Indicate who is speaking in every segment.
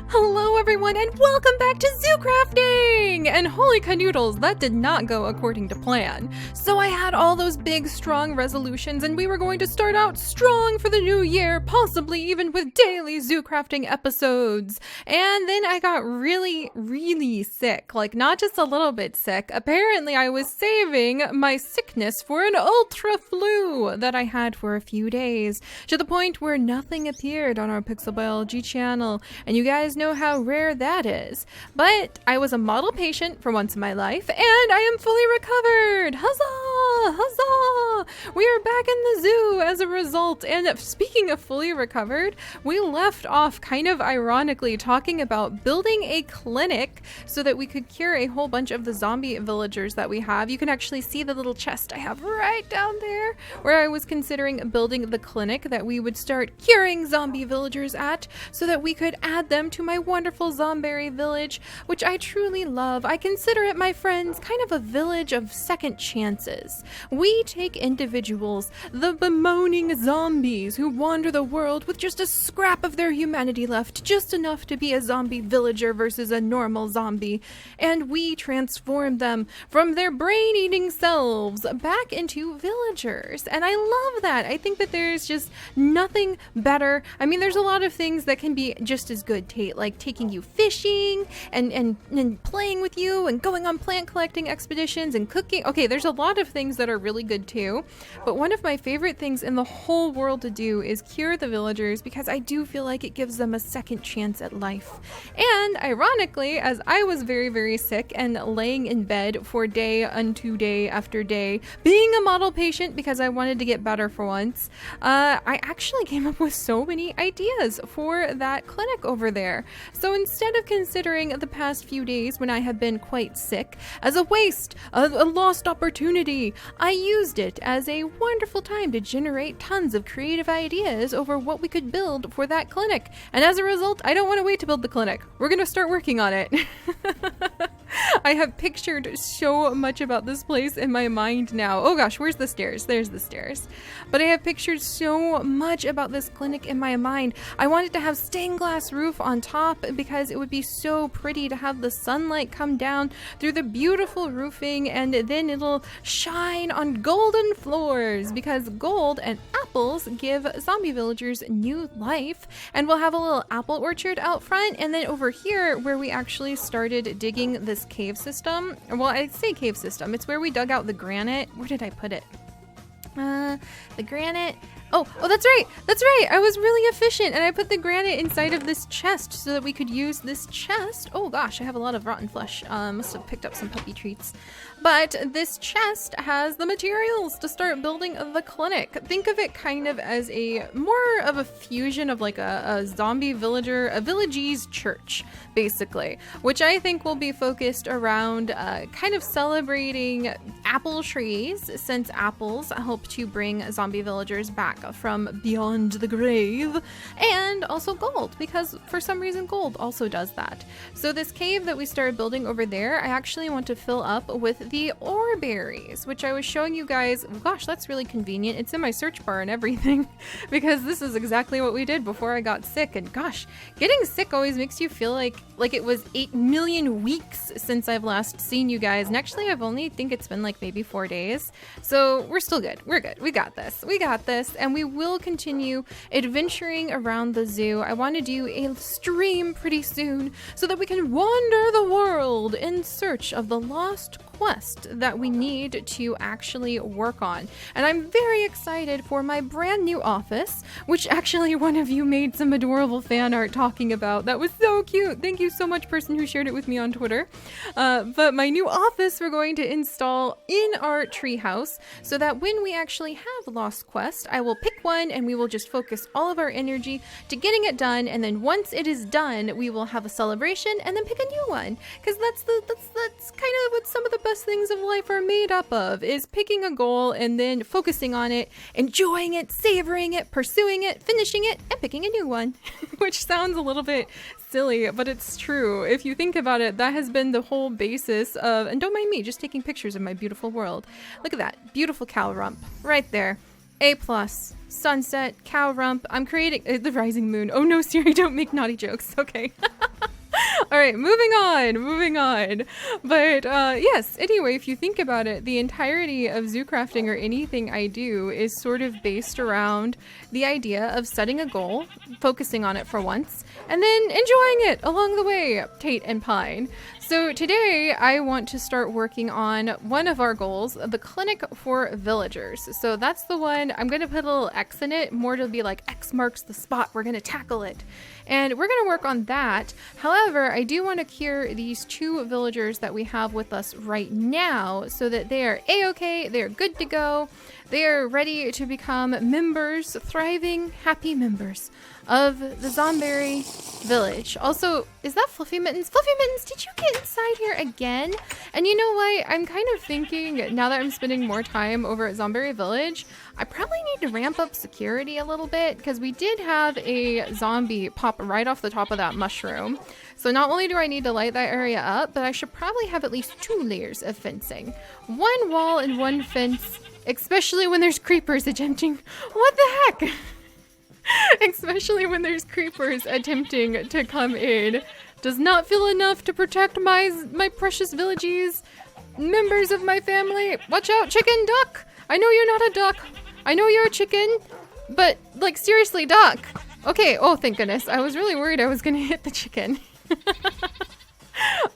Speaker 1: Hello everyone and welcome back to ZooCrafting! And holy canoodles, that did not go according to plan. So I had all those big strong resolutions and we were going to start out strong for the new year, possibly even with daily ZooCrafting episodes. And then I got really sick, like not just a little bit sick. Apparently I was saving my sickness for an ultra flu that I had for a few days, to the point where nothing appeared on our Pixel Biology channel. And you guys know how rare that is. But I was a model patient for once in my life, and I am fully recovered! Huzzah! Huzzah! We are back in the zoo as a result. And speaking of fully recovered, we left off kind of ironically talking about building a clinic so that we could cure a whole bunch of the zombie villagers that we have. You can actually see the little chest I have right down there, where I was considering building the clinic that we would start curing zombie villagers at, so that we could add them to my wonderful zombie village, which I truly love. I consider it, my friends, kind of a village of second chances. We take individuals, the bemoaning zombies who wander the world with just a scrap of their humanity left, just enough to be a zombie villager versus a normal zombie, and we transform them from their brain-eating selves back into villagers. And I love that. I think that there's just nothing better. I mean, there's a lot of things that can be just as good, like taking you fishing and playing with you and going on plant collecting expeditions and cooking. Okay, there's a lot of things that are really good too, but one of my favorite things in the whole world to do is cure the villagers, because I do feel like it gives them a second chance at life. And ironically, as I was very sick and laying in bed for day unto day after day, being a model patient because I wanted to get better for once, I actually came up with so many ideas for that clinic over there. So instead of considering the past few days when I have been quite sick as a waste, a lost opportunity, I used it as a wonderful time to generate tons of creative ideas over what we could build for that clinic. And as a result, I don't want to wait to build the clinic. We're going to start working on it. I have pictured so much about this place in my mind now. Oh gosh, where's the stairs? There's the stairs. But I have pictured so much about this clinic in my mind. I wanted to have stained glass roof on top because it would be so pretty to have the sunlight come down through the beautiful roofing, and then it'll shine on golden floors, because gold and apples give zombie villagers new life. And we'll have a little apple orchard out front, and then over here where we actually started digging this cave system. Well, I say cave system. It's where we dug out the granite. Where did I put it? The granite. Oh, that's right. That's right. I was really efficient, and I put the granite inside of this chest so that we could use this chest. Oh gosh, I have a lot of rotten flesh. Must have picked up some puppy treats. But this chest has the materials to start building the clinic. Think of it kind of as a more of a fusion of like a zombie villager, a villageese church, basically, which I think will be focused around kind of celebrating apple trees, since apples help to bring zombie villagers back from beyond the grave, and also gold, because for some reason gold also does that. So this cave that we started building over there, I actually want to fill up with the ore berries, which I was showing you guys. Gosh, that's really convenient. It's in my search bar and everything, because this is exactly what we did before I got sick. And gosh, getting sick always makes you feel like it was 8 million weeks since I've last seen you guys. And actually, I've only think it's been like maybe 4 days. So we're still good. We're good. We got this. We got this. And we will continue adventuring around the zoo. I want to do a stream pretty soon so that we can wander the world in search of the lost quest that we need to actually work on. And I'm very excited for my brand new office, which actually one of you made some adorable fan art talking about. That was so cute. Thank you so much, person who shared it with me on Twitter. But my new office we're going to install in our treehouse, so that when we actually have Lost Quest, I will pick one and we will just focus all of our energy to getting it done. And then once it is done, we will have a celebration and then pick a new one, because that's kind of what some of the best things of life are made up of, is picking a goal and then focusing on it, enjoying it, savoring it, pursuing it, finishing it, and picking a new one. Which sounds a little bit silly, but it's true. If you think about it, that has been the whole basis of, and don't mind me, just taking pictures of my beautiful world. Look at that beautiful cow rump right there. A+, sunset, cow rump. I'm creating the rising moon. Oh no, Siri, don't make naughty jokes. Okay. All right, moving on. But yes, anyway, if you think about it, the entirety of zoo crafting or anything I do is sort of based around the idea of setting a goal, focusing on it for once, and then enjoying it along the way, Tate and Pine. So today I want to start working on one of our goals, the clinic for villagers. So that's the one, I'm going to put a little X in it, more to be like X marks the spot, we're going to tackle it. And we're going to work on that. However, I do want to cure these 2 villagers that we have with us right now so that they are A-okay, they're good to go, they are ready to become members, thriving, happy members of the Zomberry village. Also, is that Fluffy Mittens? Fluffy Mittens, did you get inside here again? And you know what? I'm kind of thinking, now that I'm spending more time over at Zomberry Village, I probably need to ramp up security a little bit because we did have a zombie pop right off the top of that mushroom. So not only do I need to light that area up, but I should probably have at least 2 layers of fencing. 1 wall and 1 fence, especially when there's creepers attempting... What the heck? Especially when there's creepers attempting to come in. Does not feel enough to protect my precious villages, members of my family. Watch out, chicken, duck! I know you're not a duck. I know you're a chicken, but like seriously, duck. Okay, oh thank goodness. I was really worried I was gonna hit the chicken.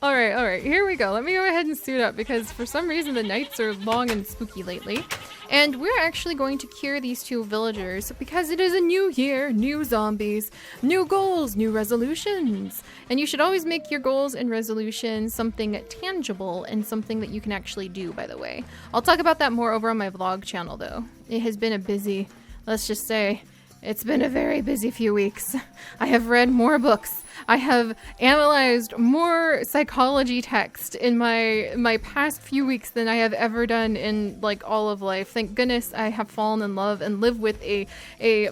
Speaker 1: All right, here we go. Let me go ahead and suit up because for some reason the nights are long and spooky lately. And we're actually going to cure these 2 villagers because it is a new year, new zombies, new goals, new resolutions. And you should always make your goals and resolutions something tangible and something that you can actually do, by the way. I'll talk about that more over on my vlog channel though. It has been a busy, let's just say, it's been a very busy few weeks. I have read more books. I have analyzed more psychology text in my past few weeks than I have ever done in like all of life. Thank goodness I have fallen in love and live with a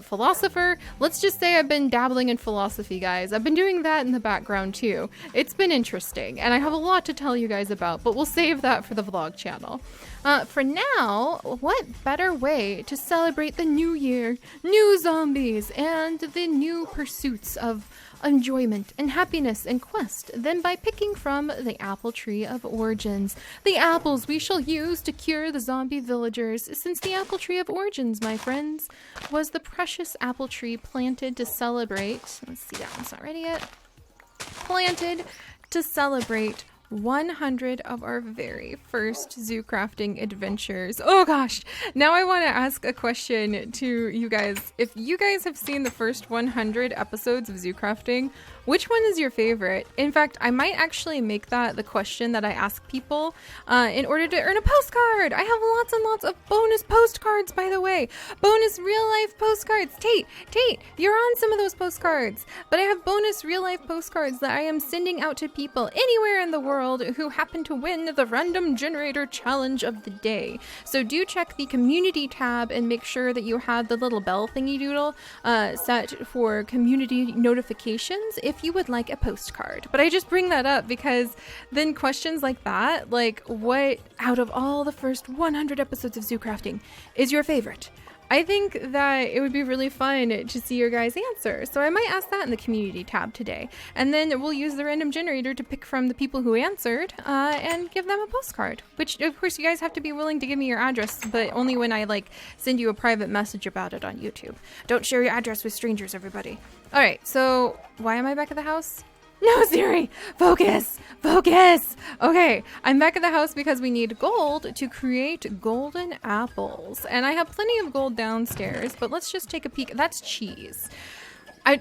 Speaker 1: philosopher. Let's just say I've been dabbling in philosophy, guys. I've been doing that in the background too. It's been interesting and I have a lot to tell you guys about, but we'll save that for the vlog channel. For now, what better way to celebrate the new year, new zombies, and the new pursuits of enjoyment and happiness and quest than by picking from the apple tree of origins. The apples we shall use to cure the zombie villagers, since the apple tree of origins, my friends, was the precious apple tree planted to celebrate, let's see, that one's not ready yet, planted to celebrate 100 of our very first zoo crafting adventures. Oh gosh, now I want to ask a question to you guys. If you guys have seen the first 100 episodes of zoo crafting, which one is your favorite? In fact, I might actually make that the question that I ask people in order to earn a postcard. I have lots and lots of bonus postcards, by the way. Bonus real-life postcards. Tate, you're on some of those postcards. But I have bonus real-life postcards that I am sending out to people anywhere in the world who happen to win the random generator challenge of the day. So do check the community tab and make sure that you have the little bell thingy doodle set for community notifications if you would like a postcard. But I just bring that up because then questions like that, like what out of all the first 100 episodes of zoo crafting is your favorite? I think that it would be really fun to see your guys' answer. So I might ask that in the community tab today. And then we'll use the random generator to pick from the people who answered and give them a postcard. Which, of course, you guys have to be willing to give me your address, but only when I, like, send you a private message about it on YouTube. Don't share your address with strangers, everybody. All right, so why am I back at the house? No, Seri! Focus! Focus! Okay, I'm back at the house because we need gold to create golden apples. And I have plenty of gold downstairs, but let's just take a peek. That's cheese.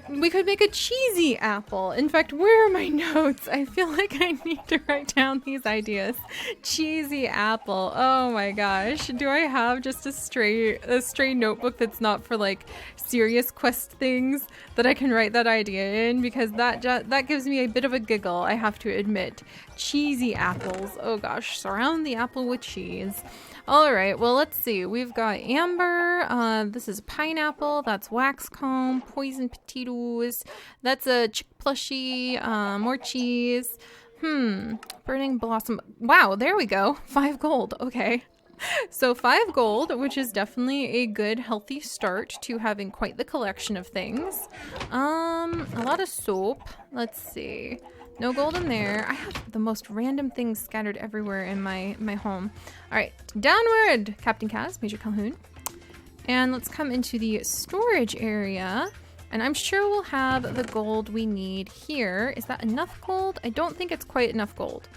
Speaker 1: We could make a cheesy apple. In fact, where are my notes? I feel like I need to write down these ideas. Cheesy apple. Oh my gosh. Do I have just a stray notebook that's not for like serious quest things that I can write that idea in? Because that gives me a bit of a giggle, I have to admit. Cheesy apples. Oh gosh. Surround the apple with cheese. All right, well, let's see. We've got amber. This is pineapple. That's waxcomb. Poison potatoes. That's a chick plushie. More cheese. Burning blossom. Wow, there we go. 5 gold. Okay. So 5 gold, which is definitely a good, healthy start to having quite the collection of things. A lot of soap. Let's see. No gold in there. I have the most random things scattered everywhere in my home. All right, downward, Captain Kaz, Major Calhoun. And let's come into the storage area. And I'm sure we'll have the gold we need here. Is that enough gold? I don't think it's quite enough gold.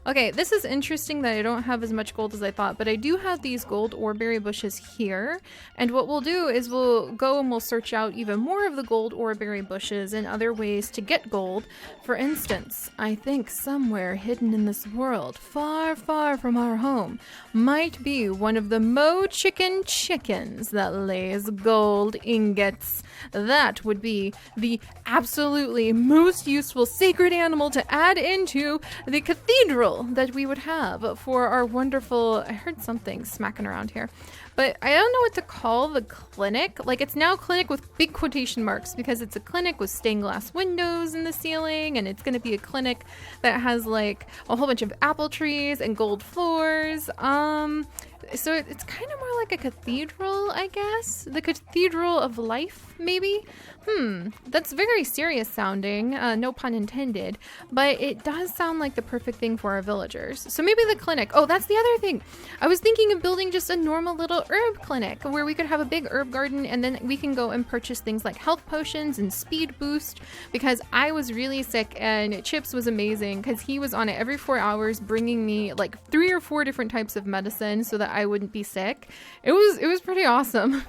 Speaker 1: Okay, this is interesting that I don't have as much gold as I thought, but I do have these gold oreberry bushes here. And what we'll do is we'll go and we'll search out even more of the gold oreberry bushes and other ways to get gold. For instance, I think somewhere hidden in this world, far, far from our home, might be one of the chickens that lays gold ingots. That would be the absolutely most useful sacred animal to add into the cathedral that we would have for our wonderful, I heard something smacking around here, but I don't know what to call the clinic. Like, it's now clinic with big quotation marks because it's a clinic with stained glass windows in the ceiling, and it's going to be a clinic that has like a whole bunch of apple trees and gold floors. So it's kind of more like a cathedral, I guess. The cathedral of life, maybe? That's very serious sounding, no pun intended, but it does sound like the perfect thing for our villagers. So maybe the clinic. Oh, that's the other thing. I was thinking of building just a normal little herb clinic where we could have a big herb garden, and then we can go and purchase things like health potions and speed boost, because I was really sick and Chips was amazing because he was on it every 4 hours bringing me like 3 or 4 different types of medicine so that I wouldn't be sick. It was pretty awesome.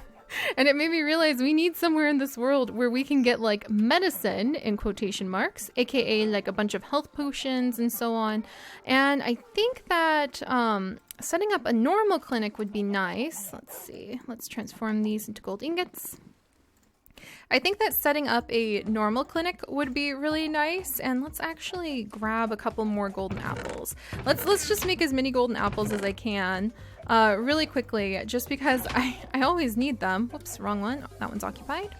Speaker 1: And it made me realize we need somewhere in this world where we can get like medicine in quotation marks, aka like a bunch of health potions and so on. And I think that setting up a normal clinic would be nice. Let's see. Let's transform these into gold ingots. I think that setting up a normal clinic would be really nice, and let's actually grab a couple more golden apples. Let's just make as many golden apples as I can really quickly, just because I always need them. Whoops, wrong one. That one's occupied.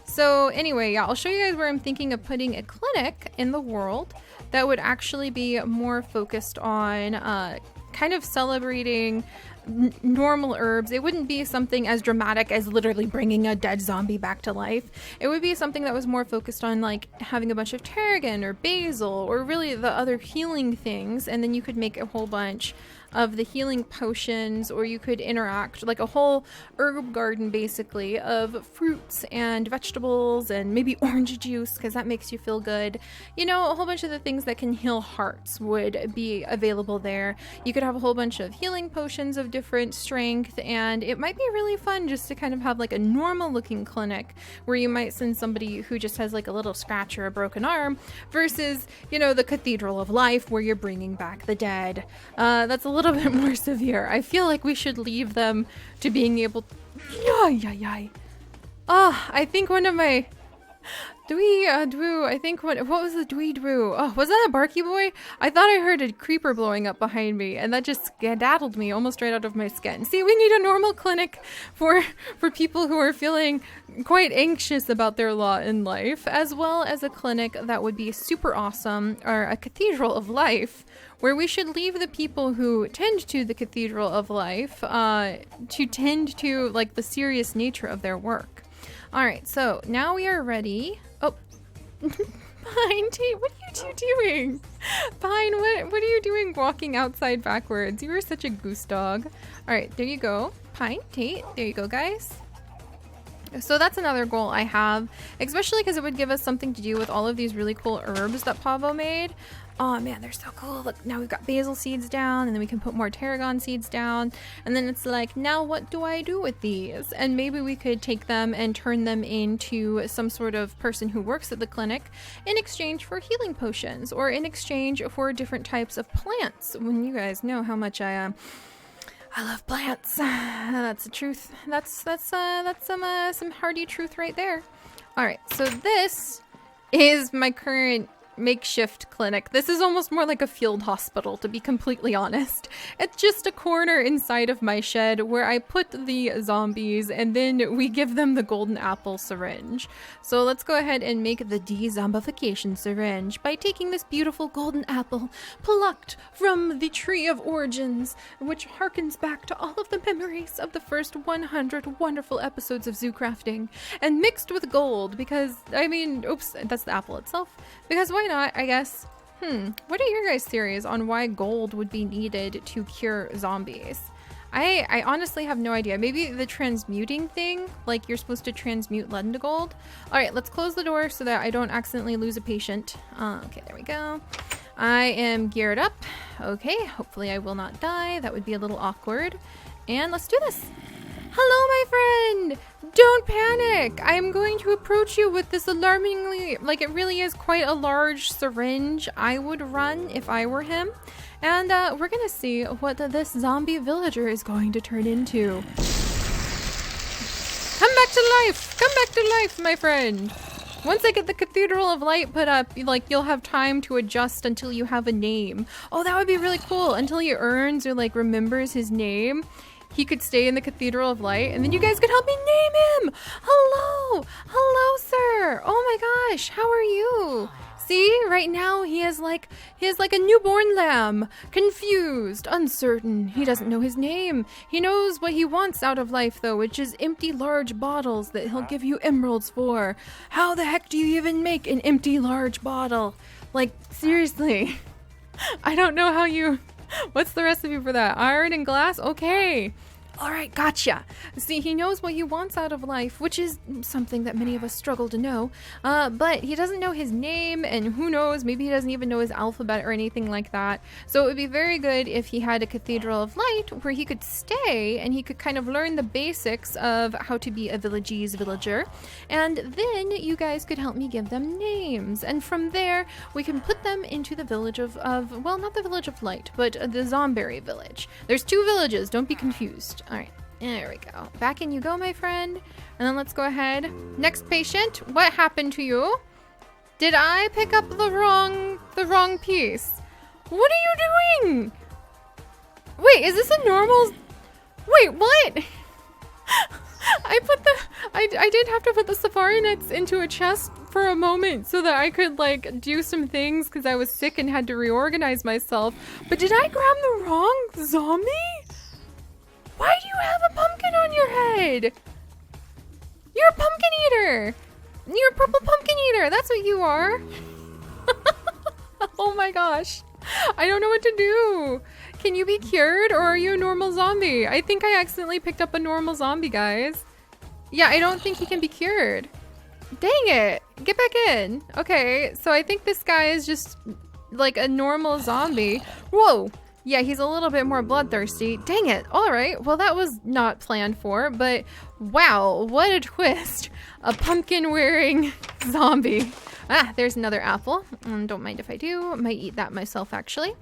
Speaker 1: So anyway, yeah, I'll show you guys where I'm thinking of putting a clinic in the world that would actually be more focused on kind of celebrating normal herbs. It wouldn't be something as dramatic as literally bringing a dead zombie back to life. It would be something that was more focused on like having a bunch of tarragon or basil or really the other healing things, and then you could make a whole bunch of the healing potions, or you could interact like a whole herb garden basically of fruits and vegetables and maybe orange juice because that makes you feel good. You know, a whole bunch of the things that can heal hearts would be available there. You could have a whole bunch of healing potions of different strength, and it might be really fun just to kind of have like a normal looking clinic where you might send somebody who just has like a little scratch or a broken arm versus, you know, the cathedral of life where you're bringing back the dead. That's a little bit more severe. I feel like we should leave them to being able to... I think one of my... I think what was the dwee-drew? Oh, was that a Barky Boy? I thought I heard a creeper blowing up behind me, and that just skedaddled me almost right out of my skin. See, we need a normal clinic for people who are feeling quite anxious about their lot in life, as well as a clinic that would be super awesome, or a cathedral of life, where we should leave the people who tend to the cathedral of life to tend to like the serious nature of their work. All right, so now we are ready. Oh, Pine, Tate, what are you doing? Pine, what are you doing walking outside backwards? You are such a goose dog. All right, there you go. Pine, Tate, there you go, guys. So that's another goal I have, especially because it would give us something to do with all of these really cool herbs that Pavo made. Oh man, they're so cool. Look, now we've got basil seeds down, and then we can put more tarragon seeds down. And then it's like, now what do I do with these? And maybe we could take them and turn them into some sort of person who works at the clinic in exchange for healing potions, or in exchange for different types of plants. When you guys know how much I love plants. That's the truth. That's some hardy truth right there. All right, so this is my current makeshift clinic. This is almost more like a field hospital, to be completely honest. It's just a corner inside of my shed where I put the zombies, and then we give them the golden apple syringe. So let's go ahead and make the de-zombification syringe by taking this beautiful golden apple plucked from the tree of origins, which harkens back to all of the memories of the first 100 wonderful episodes of ZooCrafting, and mixed with gold because, I mean, oops, that's the apple itself, because why why not, I guess. What are your guys' theories on why gold would be needed to cure zombies? I honestly have no idea. Maybe the transmuting thing, like you're supposed to transmute lead into gold. All right, let's close the door so that I don't accidentally lose a patient. Okay, there we go. I am geared up. Okay, hopefully I will not die. That would be a little awkward. And let's do this. Hello, my friend! Don't panic! I am going to approach you with this alarmingly, like it really is quite a large syringe I would run if I were him. And we're gonna see what this zombie villager is going to turn into. Come back to life! Come back to life, my friend! Once I get the Cathedral of Light put up, like, you'll have time to adjust until you have a name. Oh, that would be really cool. Until he earns or, like, remembers his name, he could stay in the Cathedral of Light, and then you guys could help me name him! Hello! Hello, sir! Oh my gosh, how are you? See, right now he is like a newborn lamb, confused, uncertain. He doesn't know his name. He knows what he wants out of life though, which is empty large bottles that he'll give you emeralds for. How the heck do you even make an empty large bottle? Like, seriously. I don't know how you... What's the recipe for that? Iron and glass? Okay. All right, gotcha. See, he knows what he wants out of life, which is something that many of us struggle to know. But he doesn't know his name, and who knows, maybe he doesn't even know his alphabet or anything like that. So it would be very good if he had a Cathedral of Light where he could stay and he could kind of learn the basics of how to be a villager. And then you guys could help me give them names. And from there, we can put them into the village of well, not the Village of Light, but the Zomberry Village. There's 2 villages, don't be confused. All right, there we go. Back in you go, my friend. And then let's go ahead. Next patient, what happened to you? Did I pick up the wrong piece? What are you doing? Wait, is this a normal? Wait, what? I did have to put the safari nets into a chest for a moment so that I could like do some things because I was sick and had to reorganize myself. But did I grab the wrong zombie? Why do you have a pumpkin on your head? You're a pumpkin eater. You're a purple pumpkin eater. That's what you are. Oh my gosh. I don't know what to do. Can you be cured or are you a normal zombie? I think I accidentally picked up a normal zombie, guys. Yeah, I don't think he can be cured. Dang it. Get back in. Okay, so I think this guy is just like a normal zombie. Whoa. Yeah, he's a little bit more bloodthirsty. Dang it. All right. Well, that was not planned for, but wow, what a twist. A pumpkin-wearing zombie. Ah, there's another apple. Don't mind if I do. Might eat that myself, actually.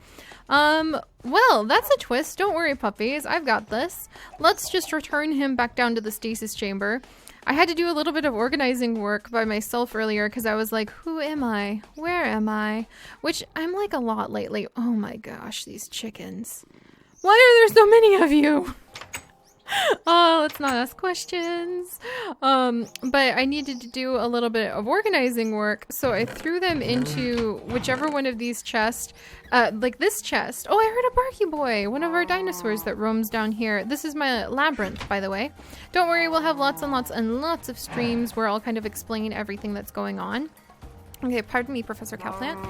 Speaker 1: Well, that's a twist. Don't worry, puppies. I've got this. Let's just return him back down to the stasis chamber. I had to do a little bit of organizing work by myself earlier because I was like, who am I? Where am I? Which I'm like a lot lately. Oh my gosh, these chickens. Why are there so many of you? Oh, let's not ask questions. But I needed to do a little bit of organizing work, so I threw them into whichever one of these chests, like this chest. Oh, I heard a Barky Boy, one of our dinosaurs that roams down here. This is my labyrinth, by the way. Don't worry, we'll have lots and lots and lots of streams where I'll kind of explain everything that's going on. Okay, pardon me, Professor Cowplant.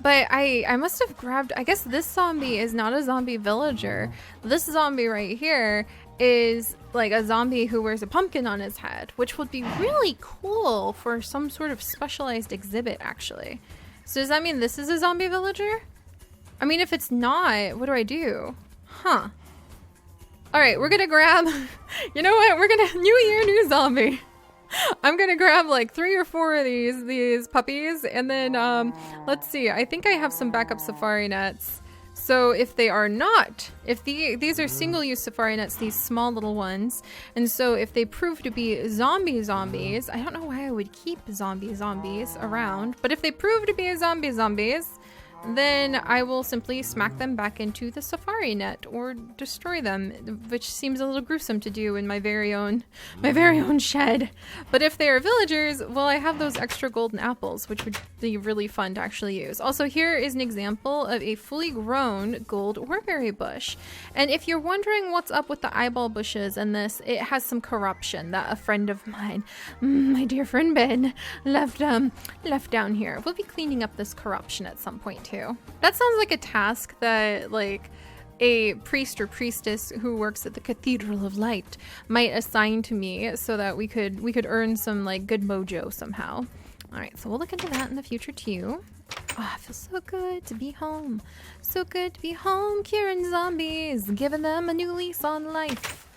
Speaker 1: But I must have grabbed, I guess this zombie is not a zombie villager. This zombie right here is like a zombie who wears a pumpkin on his head, which would be really cool for some sort of specialized exhibit, actually. So does that mean this is a zombie villager? I mean, if it's not, what do I do? Huh. All right, we're gonna grab, you know what? We're gonna, new year, new zombie. I'm gonna grab like 3 or 4 of these puppies, and then let's see. I think I have some backup safari nets. So if they are not, if these are single-use safari nets, these small little ones, and so if they prove to be zombies, I don't know why I would keep zombies around, but if they prove to be zombies, then I will simply smack them back into the safari net or destroy them, which seems a little gruesome to do in my very own shed. But if they are villagers, well, I have those extra golden apples, which would be really fun to actually use. Also, here is an example of a fully grown gold oreberry bush. And if you're wondering what's up with the eyeball bushes and this, it has some corruption that a friend of mine, my dear friend Ben, left down here. We'll be cleaning up this corruption at some point too. That sounds like a task that like a priest or priestess who works at the Cathedral of Light might assign to me so that we could earn some like good mojo somehow. All right, so we'll look into that in the future too. Oh, it feels so good to be home. So good to be home, curing zombies, giving them a new lease on life.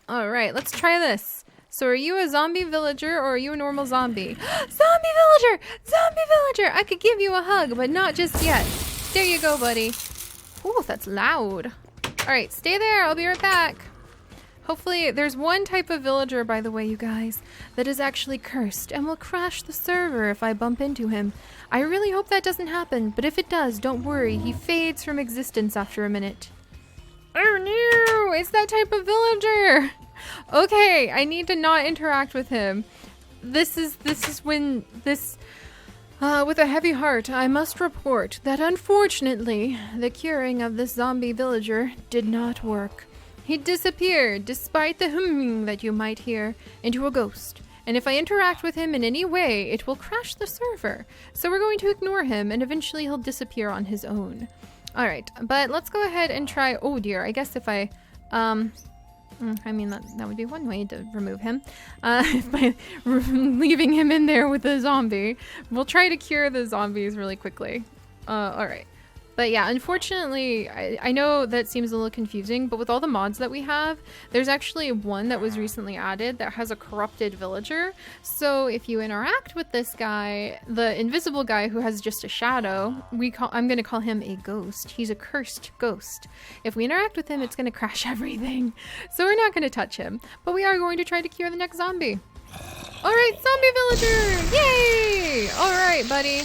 Speaker 1: All right, let's try this. So are you a zombie villager or are you a normal zombie? Zombie villager! Zombie villager! I could give you a hug, but not just yet. There you go, buddy. Ooh, that's loud. All right, stay there. I'll be right back. Hopefully, there's one type of villager, by the way, you guys, that is actually cursed and will crash the server if I bump into him. I really hope that doesn't happen, but if it does, don't worry. He fades from existence after a minute. Oh no! It's that type of villager! Okay, I need to not interact with him. This is when this, with a heavy heart, I must report that unfortunately, the curing of this zombie villager did not work. He disappeared, despite the humming that you might hear, into a ghost. And if I interact with him in any way, it will crash the server. So we're going to ignore him, and eventually he'll disappear on his own. Alright, but let's go ahead and try, oh dear, I guess if I, I mean, that would be one way to remove him. By leaving him in there with the zombie. We'll try to cure the zombies really quickly. Alright. But yeah, unfortunately, I know that seems a little confusing, but with all the mods that we have, there's actually one that was recently added that has a corrupted villager. So if you interact with this guy, the invisible guy who has just a shadow, I'm going to call him a ghost. He's a cursed ghost. If we interact with him, it's going to crash everything. So we're not going to touch him, but we are going to try to cure the next zombie. All right, zombie villager! Yay! All right, buddy.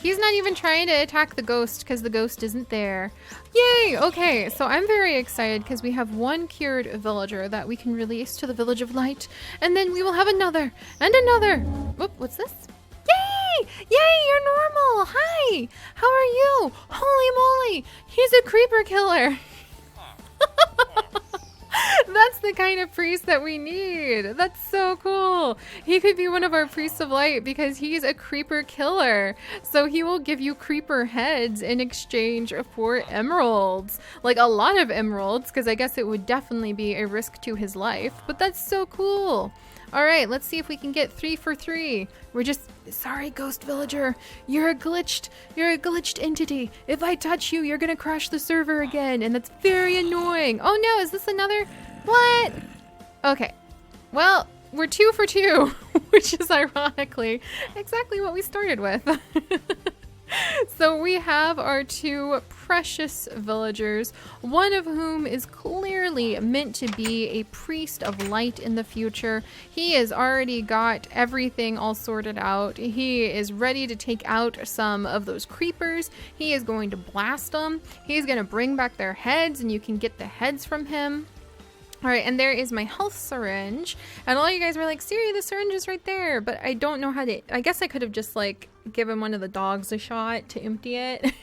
Speaker 1: He's not even trying to attack the ghost because the ghost isn't there. Yay! Okay, so I'm very excited because we have one cured villager that we can release to the Village of Light, and then we will have another and another. Whoop, what's this? Yay! Yay, you're normal! Hi! How are you? Holy moly! He's a creeper killer! That's the kind of priest that we need. That's so cool. He could be one of our priests of light because he's a creeper killer. So he will give you creeper heads in exchange for emeralds. Like a lot of emeralds, because I guess it would definitely be a risk to his life. But that's so cool. All right, let's see if we can get 3 for 3. We're just, sorry, ghost villager. You're a glitched entity. If I touch you, you're gonna crash the server again, and that's very annoying. Oh no, is this another? What? Okay, well, we're 2 for 2, which is ironically exactly what we started with. So we have our 2 precious villagers, one of whom is clearly meant to be a priest of light in the future. He has already got everything all sorted out. He is ready to take out some of those creepers. He is going to blast them. He's going to bring back their heads, and you can get the heads from him. All right, and there is my health syringe. And all you guys were like, Siri, the syringe is right there. But I don't know how to, I guess I could have just like given one of the dogs a shot to empty it.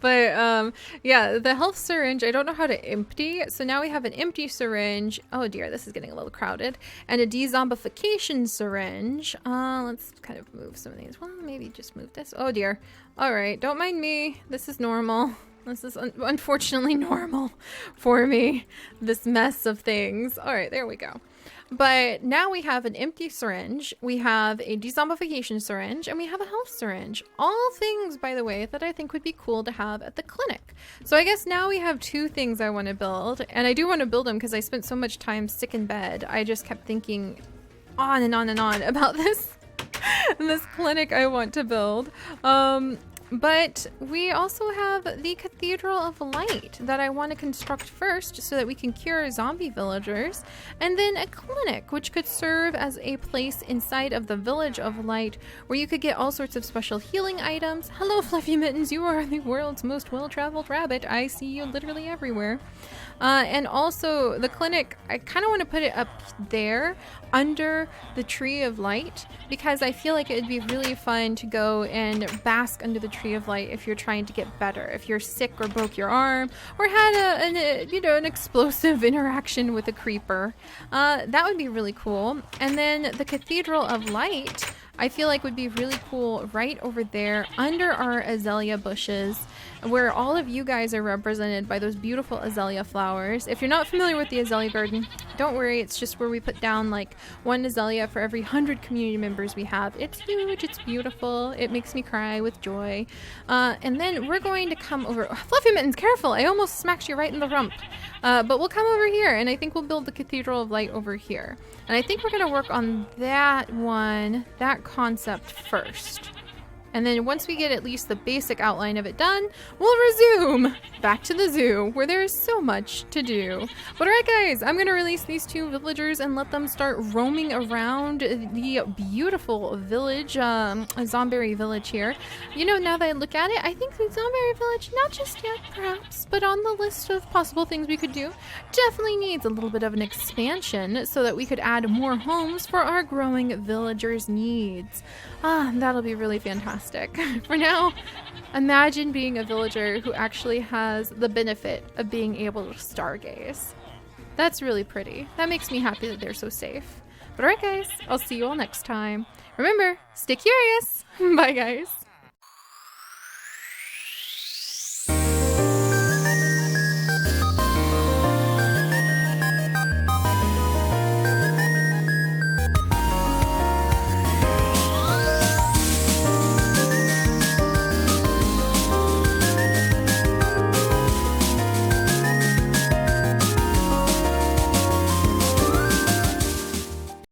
Speaker 1: But yeah, the health syringe, I don't know how to empty. So now we have an empty syringe. Oh dear, this is getting a little crowded. And a de-zombification syringe. Let's kind of move some of these. Well, maybe just move this. Oh dear. All right, don't mind me. This is normal. This is unfortunately normal for me, this mess of things. All right, there we go. But now we have an empty syringe, we have a de-zombification syringe, and we have a health syringe. All things, by the way, that I think would be cool to have at the clinic. So I guess now we have 2 things I want to build, and I do want to build them because I spent so much time sick in bed. I just kept thinking on and on and on about this, this clinic I want to build. But we also have the Cathedral of Light that I want to construct first so that we can cure zombie villagers, and then a clinic which could serve as a place inside of the Village of Light where you could get all sorts of special healing items. Hello, Fluffy Mittens, you are the world's most well-traveled rabbit. I see you literally everywhere. And also the clinic, I kind of want to put it up there under the Tree of Light because I feel like it'd be really fun to go and bask under the Tree of Light if you're trying to get better, if you're sick or broke your arm or had an explosive interaction with a creeper. That would be really cool. And then the Cathedral of Light, I feel like would be really cool right over there under our azalea bushes, where all of you guys are represented by those beautiful azalea flowers. If you're not familiar with the azalea garden, don't worry, it's just where we put down like one azalea for every 100 community members we have. It's huge, it's beautiful, it makes me cry with joy. And then we're going to come over, Fluffy Mittens, careful, I almost smacked you right in the rump. But we'll come over here, and I think we'll build the Cathedral of Light over here. And I think we're going to work on that one, that concept first. And then once we get at least the basic outline of it done, we'll resume back to the zoo where there is so much to do. But alright guys, I'm going to release these two villagers and let them start roaming around the beautiful village, Zomberry village here. You know, now that I look at it, I think the Zomberry village, not just yet perhaps, but on the list of possible things we could do, definitely needs a little bit of an expansion so that we could add more homes for our growing villagers' needs. That'll be really fantastic. For now, imagine being a villager who actually has the benefit of being able to stargaze. That's really pretty. That makes me happy that they're so safe. But alright guys, I'll see you all next time. Remember, stay curious. Bye guys.